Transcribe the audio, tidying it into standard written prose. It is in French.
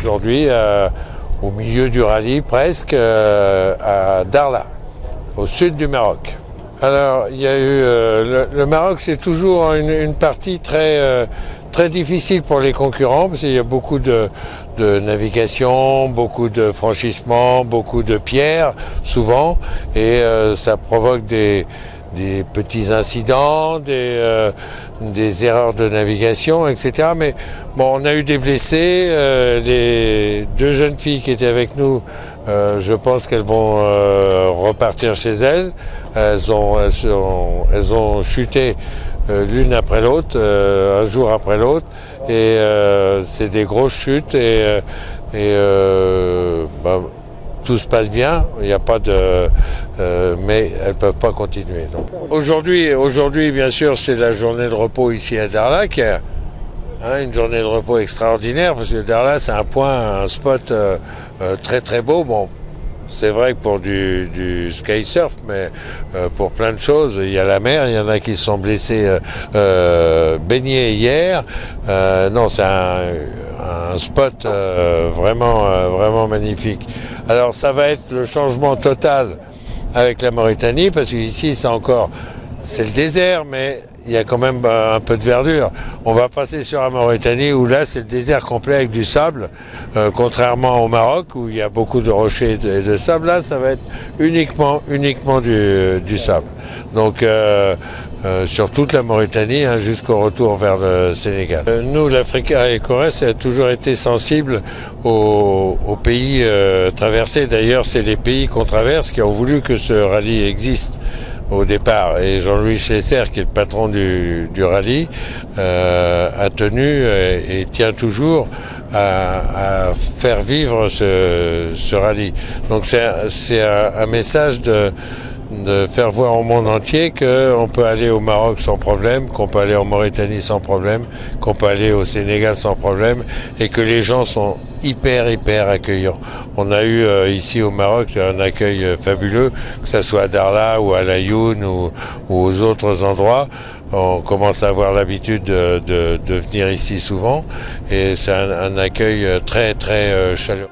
aujourd'hui au milieu du rallye presque, à Dakhla, au sud du Maroc. Alors il y a eu le Maroc, c'est toujours une partie très difficile pour les concurrents parce qu'il y a beaucoup de navigation, beaucoup de franchissements, beaucoup de pierres souvent, et ça provoque des petits incidents, des erreurs de navigation, etc. Mais bon, on a eu des blessés. Les deux jeunes filles qui étaient avec nous, je pense qu'elles vont repartir chez elles. Elles ont chuté l'une après l'autre, un jour après l'autre, et c'est des grosses chutes, et tout se passe bien, il n'y a pas de... mais elles ne peuvent pas continuer. Aujourd'hui, bien sûr, c'est la journée de repos ici à Dakhla, qui est une journée de repos extraordinaire, parce que Dakhla, c'est un spot très très beau. Bon, c'est vrai que pour du sky surf, mais pour plein de choses, il y a la mer, il y en a qui se sont blessés baignés hier. Non, c'est un spot vraiment magnifique. Alors ça va être le changement total avec la Mauritanie, parce qu'ici c'est le désert, mais il y a quand même un peu de verdure. On va passer sur la Mauritanie où là c'est le désert complet avec du sable, contrairement au Maroc où il y a beaucoup de rochers et de sable. Là ça va être uniquement du sable. Donc sur toute la Mauritanie, jusqu'au retour vers le Sénégal. Nous, l'Africa EcoRace a toujours été sensible aux pays traversés. D'ailleurs, c'est les pays qu'on traverse qui ont voulu que ce rallye existe au départ. Et Jean-Louis Schlesser, qui est le patron du rallye, a tenu et tient toujours à faire vivre ce rallye. Donc c'est un message de faire voir au monde entier qu'on peut aller au Maroc sans problème, qu'on peut aller en Mauritanie sans problème, qu'on peut aller au Sénégal sans problème, et que les gens sont hyper accueillants. On a eu ici au Maroc un accueil fabuleux, que ce soit à Dakhla ou à Laayoune ou aux autres endroits. On commence à avoir l'habitude de venir ici souvent, et c'est un accueil très chaleureux.